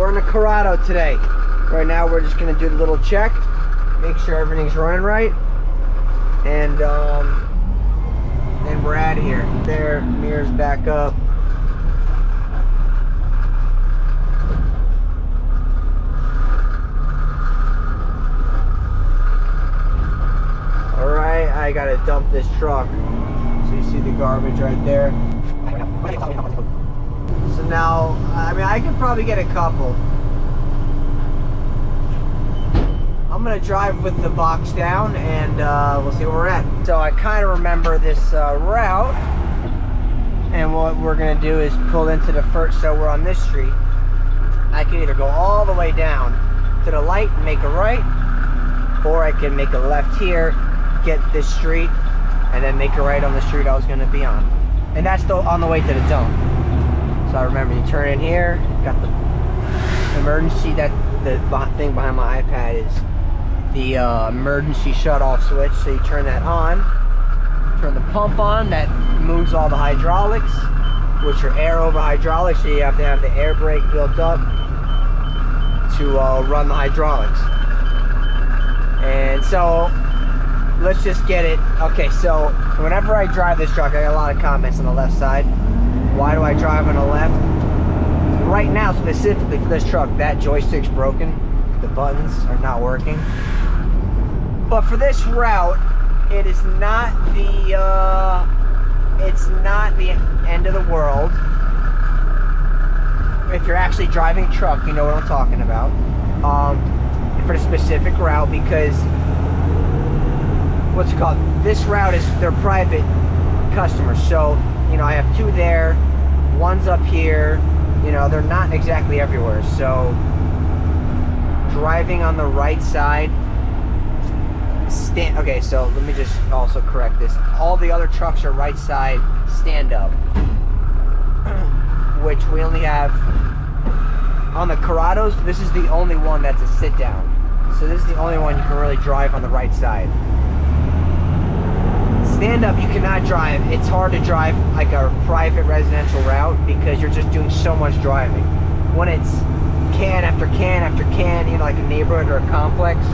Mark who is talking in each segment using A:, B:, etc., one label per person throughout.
A: we're in the Curotto today. Right now we're just gonna do the little check, make sure everything's running right, and then we're out of here. There, mirrors back up. Alright, I gotta dump this truck. So you see the garbage right there. So now, I mean, I could probably get a couple. I'm gonna drive with the box down and we'll see where we're at. So I kind of remember this route, and what we're gonna do is pull into the first, so we're on this street. I can either go all the way down to the light and make a right, or I can make a left here, get this street, and then make a right on the street I was gonna be on. And that's on the way to the dump. So I remember you turn in here, got the emergency, that the thing behind my iPad is the emergency shut-off switch. So you turn that on, turn the pump on, that moves all the hydraulics, which are air over hydraulics, so you have to have the air brake built up to run the hydraulics. And so let's just get it. Okay, so whenever I drive this truck, I got a lot of comments on the left side. Why do I drive on the left? Right now, specifically for this truck, that joystick's broken. The buttons are not working. But for this route, it is not the it's not the end of the world. If you're actually driving a truck, you know what I'm talking about. For the specific route, because what's it called? This route is their private customers. So, you know, I have two there, one's up here, you know, they're not exactly everywhere. So driving on the right side, okay, so let me just also correct this. All the other trucks are right side stand up, which we only have on the Curottos. This is the only one that's a sit down. So this is the only one you can really drive on the right side. Stand up, you cannot drive. It's hard to drive like a private residential route because you're just doing so much driving. When it's can after can after can, you know, like a neighborhood or a complex,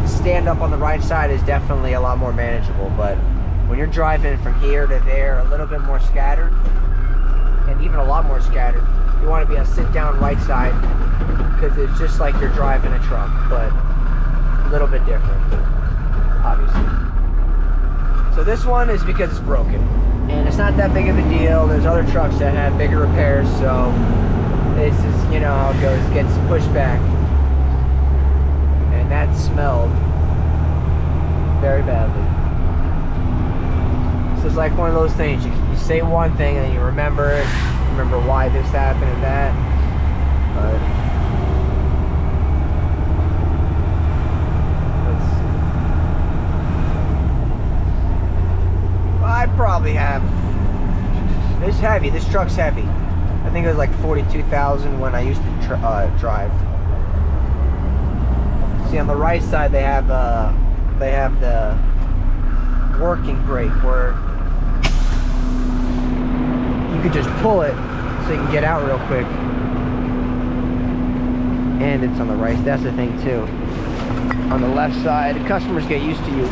A: stand up on the right side is definitely a lot more manageable. But when you're driving from here to there, a little bit more scattered, and even a lot more scattered, you want to be a sit down right side because it's just like you're driving a truck, but a little bit different, obviously. So this one is because it's broken, and it's not that big of a deal. There's other trucks that have bigger repairs, so this is, you know how it goes, it gets pushed back. And that smelled very badly. So it's like one of those things, you say one thing and you remember it, remember why this happened and that, but I probably have, it's heavy, this truck's heavy. I think it was like 42,000 when I used to drive. See, on the right side they have the working brake where you could just pull it so you can get out real quick. And it's on the right, that's the thing too. On the left side, the customers get used to you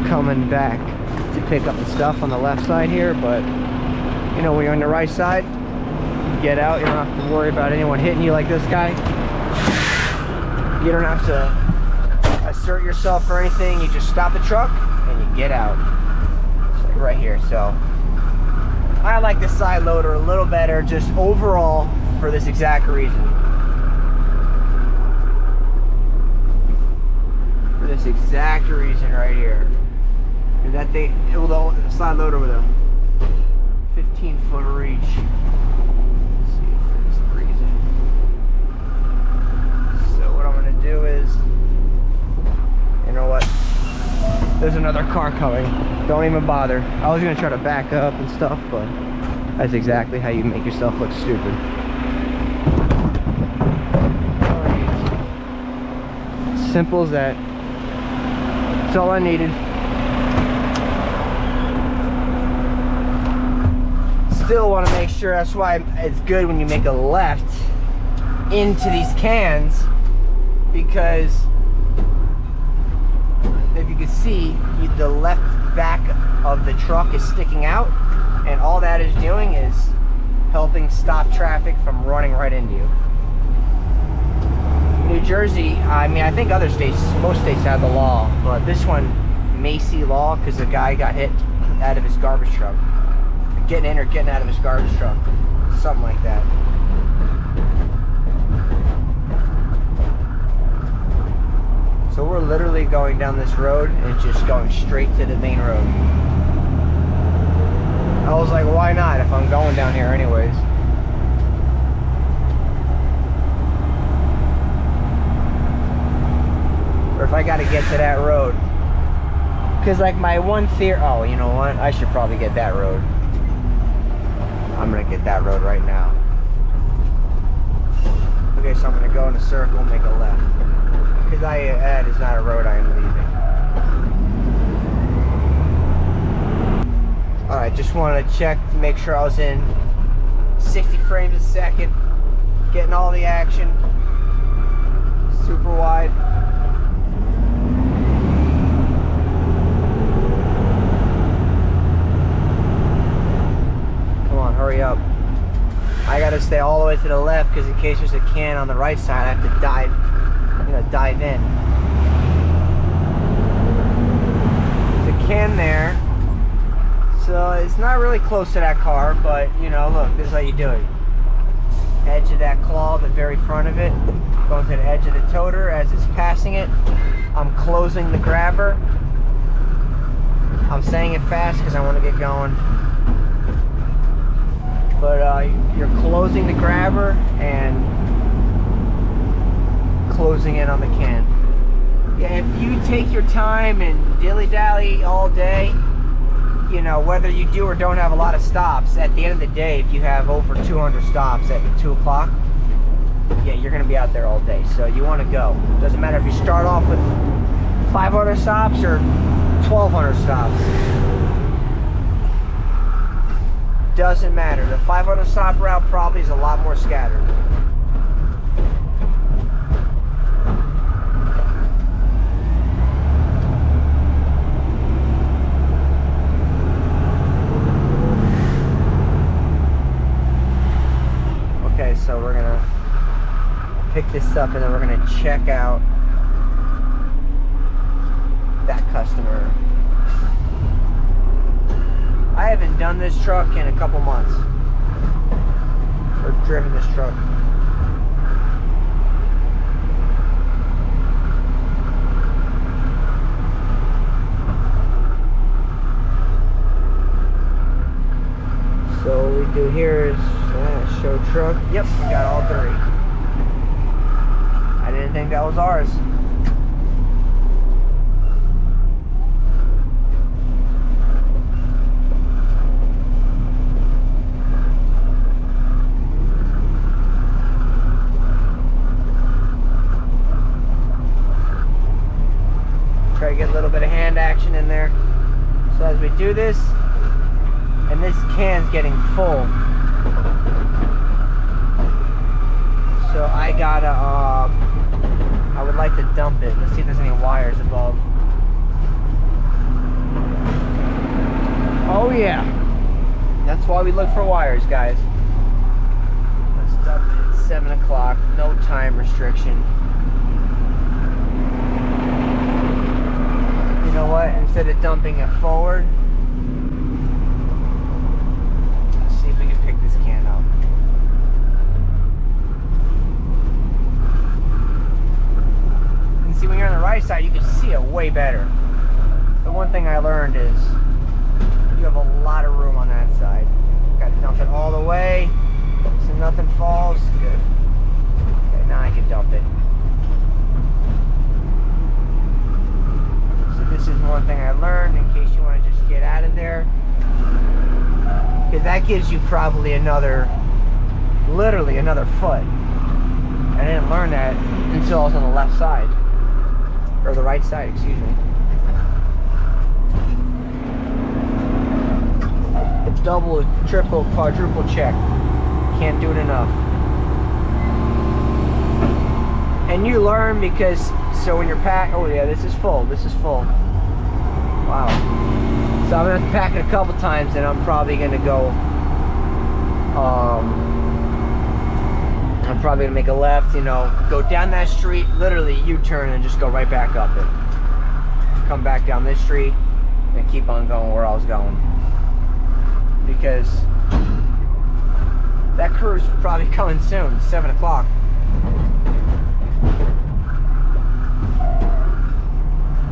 A: coming back to pick up the stuff on the left side here, but you know, when you're on the right side, you get out, you don't have to worry about anyone hitting you like this guy. You don't have to assert yourself or anything, you just stop the truck and you get out. It's like right here. So I like the side loader a little better, just overall, for this exact reason. For this exact reason right here. And that thing, the side loader with a 15-foot reach. Let's see if there's a reason. So what I'm gonna do is, you know what? There's another car coming. Don't even bother. I was gonna try to back up and stuff, but that's exactly how you make yourself look stupid. Simple as that. That's all I needed. still want to make sure, that's why it's good when you make a left into these cans, because if you can see, the left back of the truck is sticking out, and all that is doing is helping stop traffic from running right into you. New Jersey, I mean, I think other states, most states have the law, but this one may see law because the guy got hit out of his garbage truck. Getting in or getting out of his garbage truck. Something like that. So we're literally going down this road and just going straight to the main road. I was like, why not if I'm going down here anyways? Or if I gotta get to that road. Because like my one theory, oh, you know what? I should probably get that road. I'm gonna get that road right now. Okay, so I'm gonna go in a circle and make a left. Because that is not a road I am leaving. Alright, just wanted to check to make sure I was in 60 frames a second. Getting all the action. Super wide. Hurry up. I gotta stay all the way to the left because in case there's a can on the right side, I have to dive, dive in. There's a can there. So it's not really close to that car, but look, this is how you do it. Edge of that claw, the very front of it, going to the edge of the toter as it's passing it. I'm closing the grabber. I'm saying it fast because I want to get going. But you're closing the grabber and closing in on the can. Yeah, if you take your time and dilly-dally all day, whether you do or don't have a lot of stops, at the end of the day, if you have over 200 stops at 2 o'clock, yeah, you're going to be out there all day. So you want to go. Doesn't matter if you start off with 500 stops or 1,200 stops. Doesn't matter. The 500 stop route probably is a lot more scattered. Okay, so we're gonna pick this up and then we're gonna check out that customer. I haven't done this truck in a couple months, or driven this truck. So what we do here is show truck. Yep, we got all three. I didn't think that was ours. Try to get a little bit of hand action in there. So as we do this, and this can's getting full, so I gotta I would like to dump it. Let's see if there's any wires above. Oh yeah, that's why we look for wires, guys. Let's dump it at 7 o'clock, no time restriction. You know what, instead of dumping it forward, let's see if we can pick this can up. And see, when you're on the right side, you can see it way better. The one thing I learned is you have a lot of room on that side. Got to dump it all the way so nothing falls. Good. Okay, now I can dump it. This is one thing I learned in case you want to just get out of there, because that gives you probably literally another foot. I didn't learn that until I was on the left side, or the right side, excuse me. double, triple, quadruple check. Can't do it enough. And you learn because, so when you're packed, oh yeah, this is full. Wow. So I'm gonna have to pack it a couple times, and I'm probably gonna go, I'm probably gonna make a left, you know, go down that street, literally U-turn, and just go right back up it. Come back down this street, and keep on going where I was going. Because that crew's probably coming soon, 7 o'clock.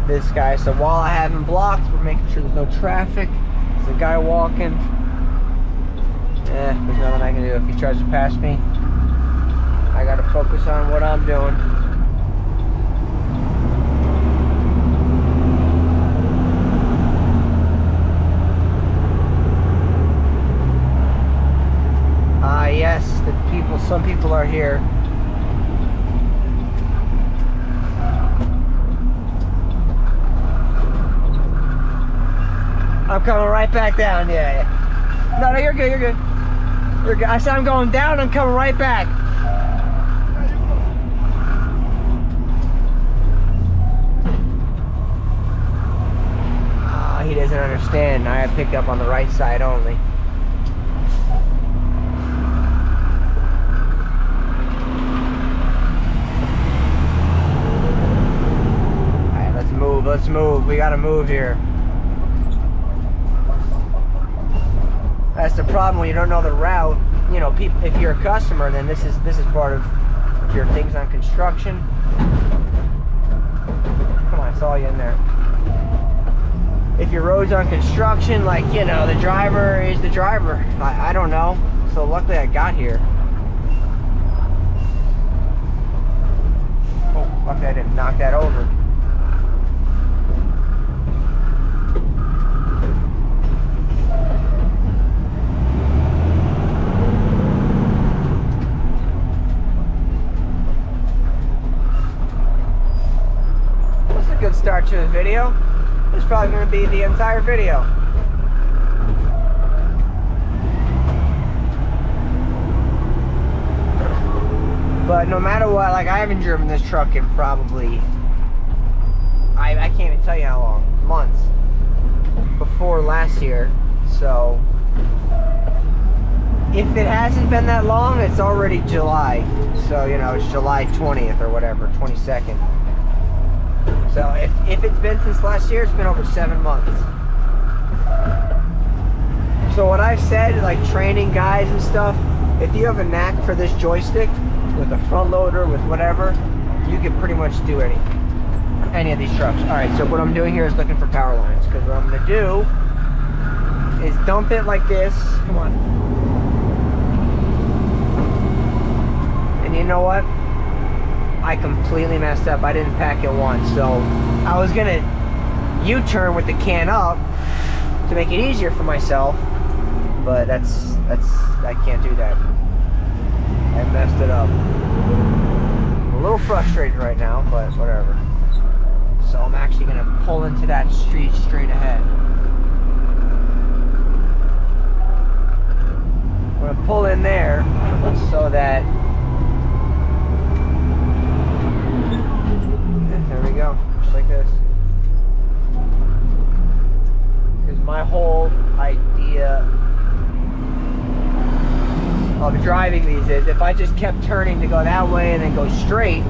A: This guy, so while I have him blocked, we're making sure there's no traffic. There's a guy walking. There's nothing I can do. If he tries to pass me, I gotta focus on what I'm doing. Yes, some people are here. I'm coming right back down, yeah. No, you're good, you're good. You're good. I said I'm going down, I'm coming right back. Oh, he doesn't understand. I pick up on the right side only. Alright, let's move. We gotta move here. That's the problem when you don't know the route. You know, people, if you're a customer, then this is part of your things on construction. Come on, I saw you in there. If your road's on construction, like, you know, the driver is the driver. I don't know. So luckily I got here. Oh, luckily I didn't knock that over. Good start to the video. It's probably going to be the entire video. But no matter what, like, I haven't driven this truck in probably, I can't even tell you how long, months before last year. So if it hasn't been that long, it's already July. So, you know, it's July 20th or whatever, 22nd. So if it's been since last year, it's been over 7 months. So what I've said, like training guys and stuff, if you have a knack for this joystick, with a front loader, with whatever, you can pretty much do any of these trucks. Alright, so what I'm doing here is looking for power lines, because what I'm going to do is dump it like this. Come on. And you know what? I completely messed up. I didn't pack it once, so I was gonna U-turn with the can up to make it easier for myself, but that's I can't do that. I messed it up. I'm a little frustrated right now, but whatever. So I'm actually gonna pull into that street straight ahead. I'm gonna pull in there so that go, just like this. Because my whole idea of driving these is, if I just kept turning to go that way and then go straight,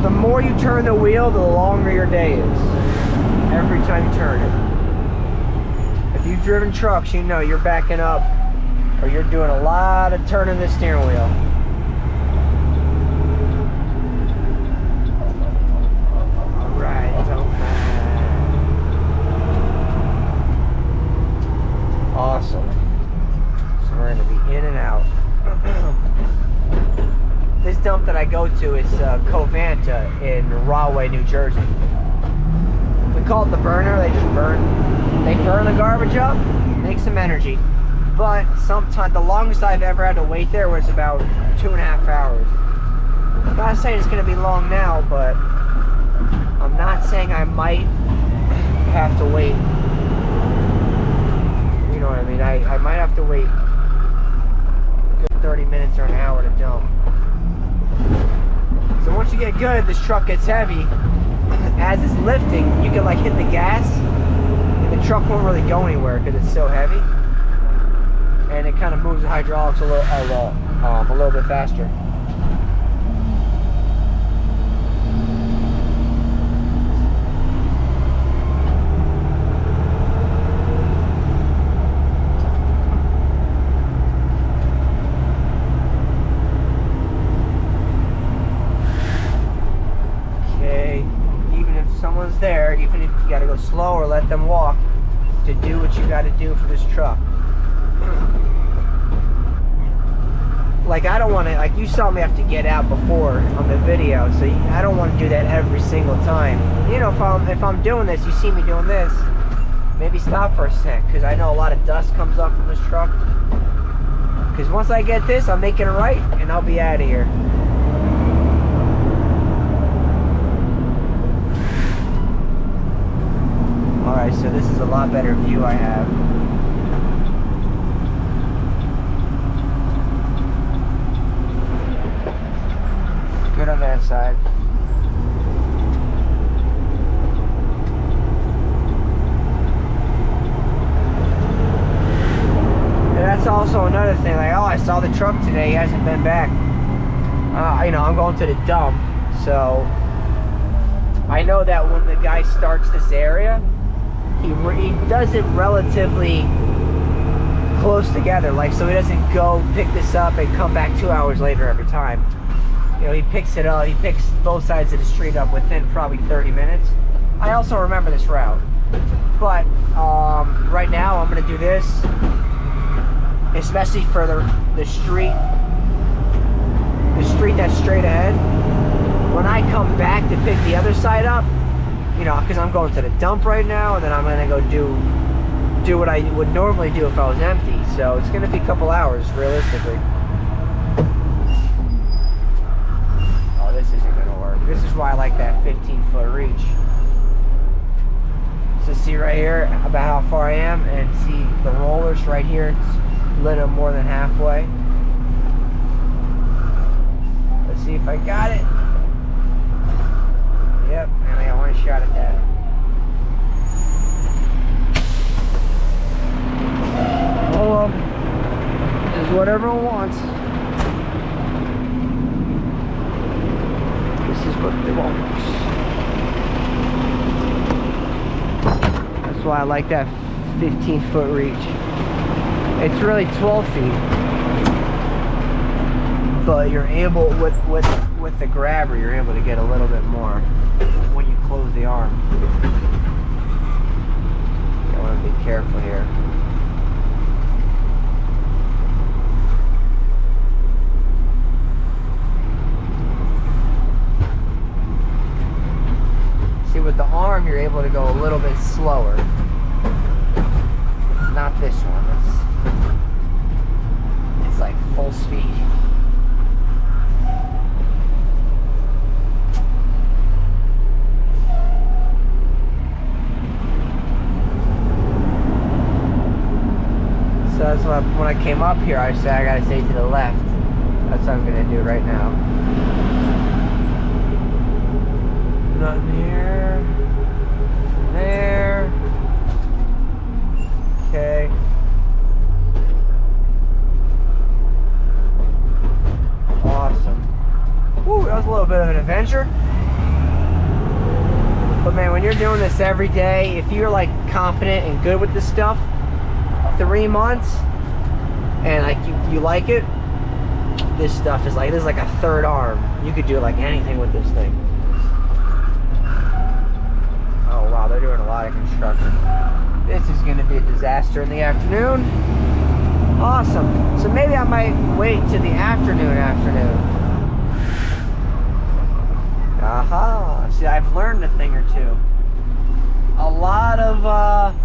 A: the more you turn the wheel, the longer your day is. Every time you turn it. If you've driven trucks, you know you're backing up, or you're doing a lot of turning the steering wheel. Awesome. So we're going to be in and out. This dump that I go to is Covanta in Rahway, New Jersey. We call it the burner. They burn the garbage up, make some energy. But sometimes, the longest I've ever had to wait there was about 2.5 hours. I'm not saying it's going to be long now, but I'm not saying I might have to wait. You know what I mean? I might have to wait a good 30 minutes or an hour to dump. So once you get good, this truck gets heavy. As it's lifting, you can like hit the gas, and the truck won't really go anywhere because it's so heavy. And it kind of moves the hydraulics a little bit faster. There, even if you gotta go slow or let them walk to do what you gotta do for this truck. Like I don't want to, like you saw me have to get out before on the video, so I don't want to do that every single time. You know, if I'm doing this, you see me doing this, maybe stop for a sec, because I know a lot of dust comes up from this truck. Because once I get this, I'm making it right, and I'll be out of here. Alright, so this is a lot better view I have. Good on that side. And that's also another thing, like, oh, I saw the truck today, he hasn't been back. You know, I'm going to the dump, so I know that when the guy starts this area, he does it relatively close together, like, so he doesn't go pick this up and come back 2 hours later every time. You know, he picks it up, he picks both sides of the street up within probably 30 minutes. I also remember this route, but right now I'm gonna do this, especially for the street that's straight ahead. When I come back to pick the other side up, you know, because I'm going to the dump right now, and then I'm gonna go do what I would normally do if I was empty. So it's gonna be a couple hours realistically. Oh, this isn't gonna work. This is why I like that 15-foot reach. So see right here about how far I am, and see the rollers right here. It's lit up more than halfway. Let's see if I got it. Yep, and I got one shot at that. Oh well, this is what everyone wants. This is what they want. That's why I like that 15-foot reach. It's really 12 feet, but you're able with the grabber, you're able to get a little bit more when you close the arm. You want to be careful here. See, with the arm, you're able to go a little bit slower. Not this one. It's like full speed. So that's why when I came up here, I said I gotta stay to the left. That's what I'm gonna do right now. Nothing here. There. Okay. Awesome. Woo, that was a little bit of an adventure. But man, when you're doing this every day, if you're like confident and good with this stuff, 3 months, and like you like it, this stuff is like, this is like a third arm. You could do like anything with this thing. Oh wow, they're doing a lot of construction. This is going to be a disaster in the afternoon. Awesome. So maybe I might wait to the afternoon. Aha. See, I've learned a thing or two. A lot of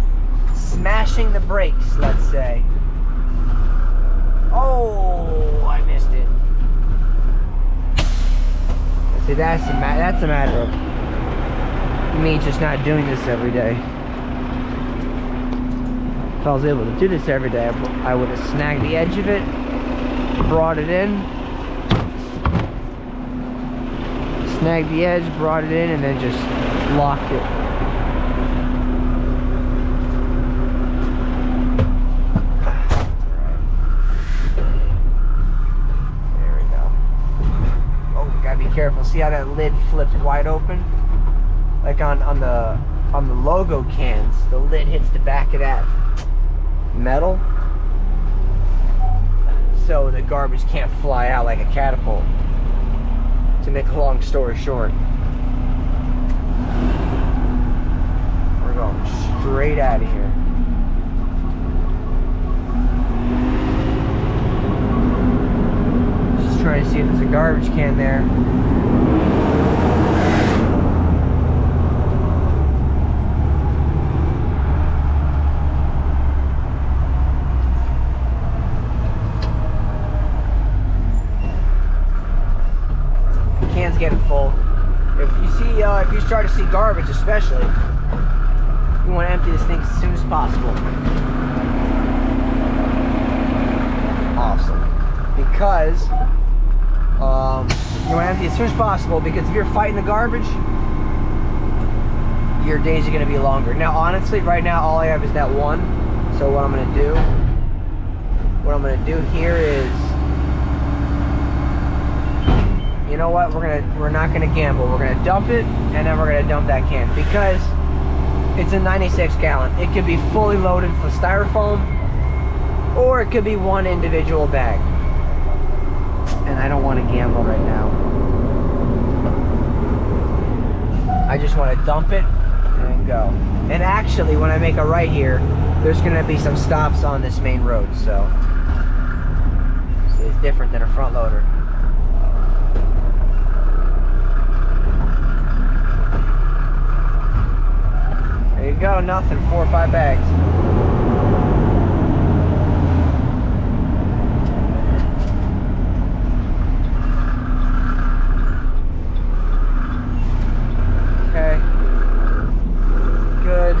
A: smashing the brakes, let's say. Oh, I missed it. See, that's a matter of me just not doing this every day. If I was able to do this every day, I would have snagged the edge of it, brought it in, snagged the edge, brought it in, and then just locked it. There we go. Oh, gotta be careful. See how that lid flips wide open? Like on the logo cans, the lid hits the back of that metal, so the garbage can't fly out like a catapult. To make a long story short, we're going straight out of here. Just trying to see if there's a garbage can there. Can's getting full. If you start to see garbage, especially, you want to empty this thing as soon as possible. Awesome. Because you want to empty as soon as possible, because if you're fighting the garbage, your days are going to be longer. Now, honestly, right now all I have is that one. So what I'm going to do here is, you know what, we're not gonna gamble. We're gonna dump it, and then we're gonna dump that can, because it's a 96 gallon. It could be fully loaded for styrofoam, or it could be one individual bag, and I don't want to gamble right now. I just want to dump it and go. And actually, when I make a right here, there's gonna be some stops on this main road, so see, it's different than a front loader. There you go, nothing, 4 or 5 bags. Okay. Good.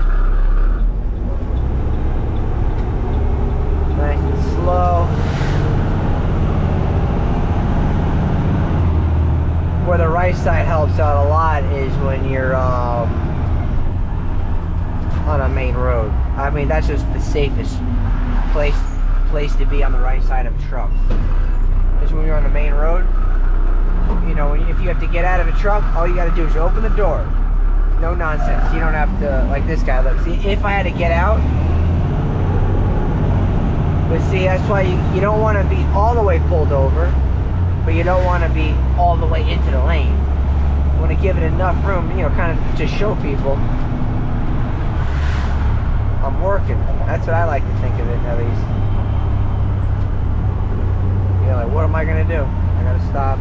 A: Nice and slow. Where the right side helps out a lot is when you're on a main road. I mean, that's just the safest place to be, on the right side of a truck. Because when you're on the main road, you know, if you have to get out of a truck, all you got to do is open the door. No nonsense. You don't have to, like this guy. Look, see, if I had to get out, but see, that's why you don't want to be all the way pulled over, but you don't want to be all the way into the lane. You want to give it enough room, you know, kind of to show people I'm working. That's what I like to think of it, at least. You know, like, what am I gonna do? I gotta stop.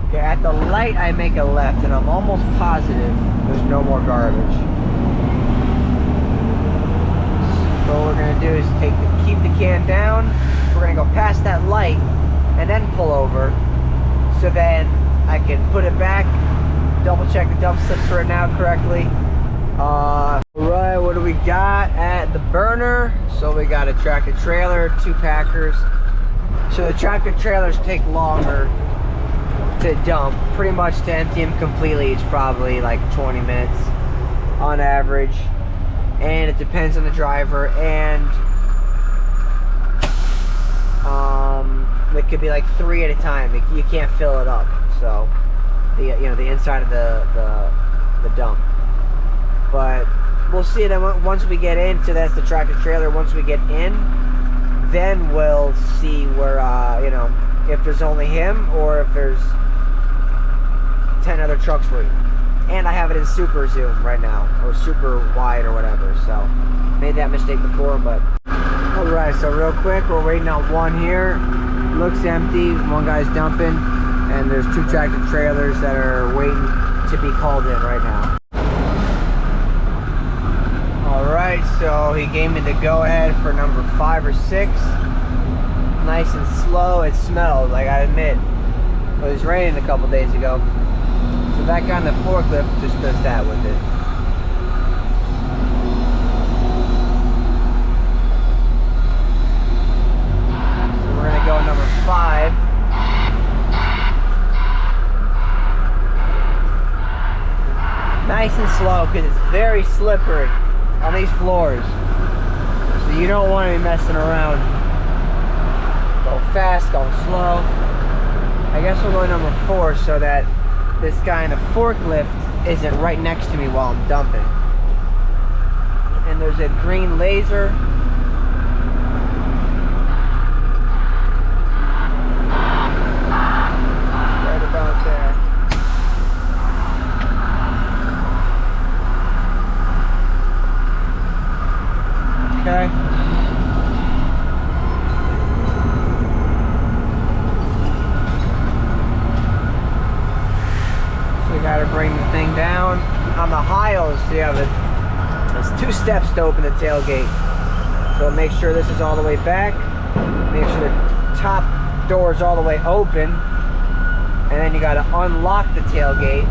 A: Okay, at the light I make a left, and I'm almost positive there's no more garbage. So what we're going to do is keep the can down. We're going to go past that light and then pull over, so then I can put it back, double check the dump slips are now correctly. Alright, what do we got at the burner? So we got a tractor trailer, 2 packers. So the tractor trailers take longer to dump. Pretty much to empty them completely, it's probably like 20 minutes on average. And it depends on the driver, and it could be like 3 at a time. You can't fill it up. So the inside of the dump. But we'll see that once we get in. So that's the tractor trailer. Once we get in, then we'll see where if there's only him or if there's 10 other trucks waiting. And I have it in super zoom right now, or super wide or whatever, so made that mistake before. But alright, so real quick, we're waiting on one here. Looks empty, one guy's dumping, and there's 2 tractor trailers that are waiting to be called in right now. Alright, Alright, so he gave me the go-ahead for number 5 or 6. Nice and slow. It smelled, like I admit. It was raining a couple days ago. So that guy on the forklift just does that with it. So we're gonna go number 5. Nice and slow because it's very slippery on these floors. So you don't want to be messing around. Go fast, go slow. I guess we'll go number 4 so that this guy in the forklift isn't right next to me while I'm dumping. And there's a green laser. Right about there. Okay. So we gotta bring the thing down. On the highs, you have there's 2 steps to open the tailgate. So make sure this is all the way back. Make sure the top door is all the way open. And then you gotta unlock the tailgate.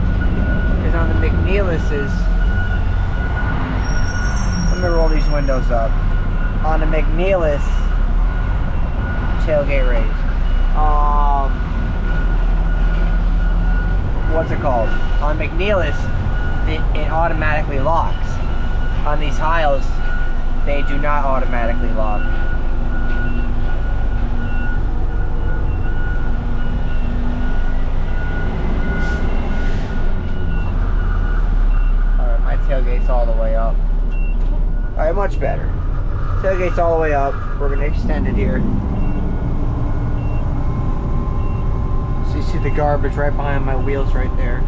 A: Because on the McNeiles's, let me roll these windows up. On the McNeilis tailgate raise. What's it called? On McNeilis, it automatically locks. On these Hiles, they do not automatically lock. Alright, my tailgate's all the way up. Alright, much better. Tailgate's all the way up. We're going to extend it here. So you see the garbage right behind my wheels right there.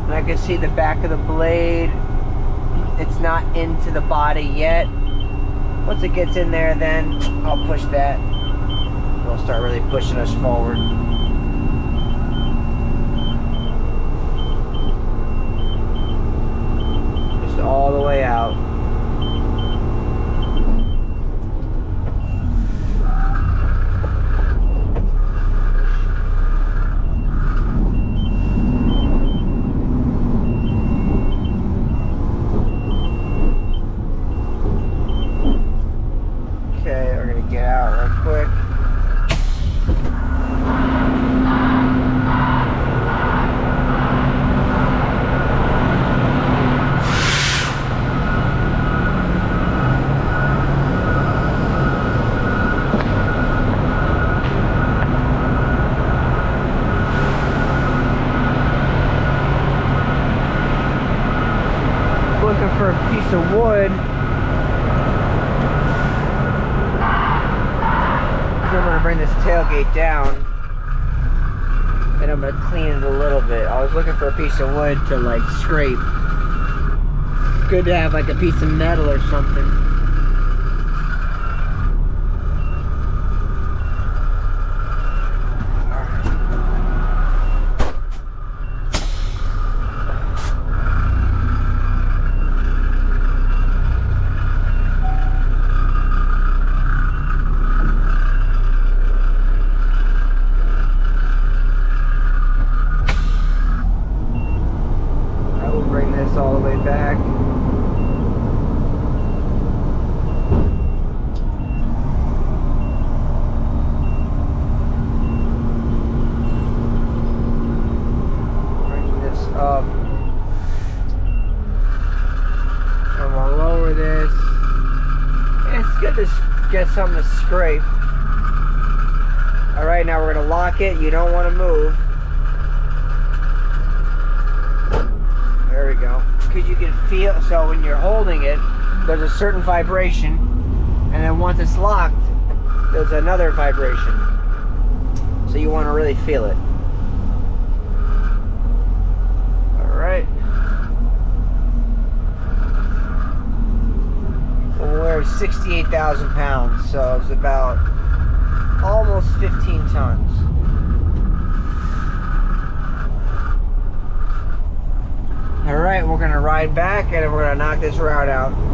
A: And I can see the back of the blade. It's not into the body yet. Once it gets in there, then I'll push that. It'll start really pushing us forward. All the way out. Okay, we're gonna get out real quick. Looking for a piece of wood. I'm going to bring this tailgate down and I'm going to clean it a little bit. I was looking for a piece of wood to like scrape. It's good to have like a piece of metal or something. All the way back. Bring this up. I'm gonna lower this. It's good to get something to scrape. Alright, now we're gonna lock it. You don't want to move. There we go. Because you can feel, so when you're holding it, there's a certain vibration, and then once it's locked, there's another vibration. So you want to really feel it. Alright. Well, we're 68,000 pounds, so it's about almost 15 tons. All right, we're gonna ride back and we're gonna knock this route out.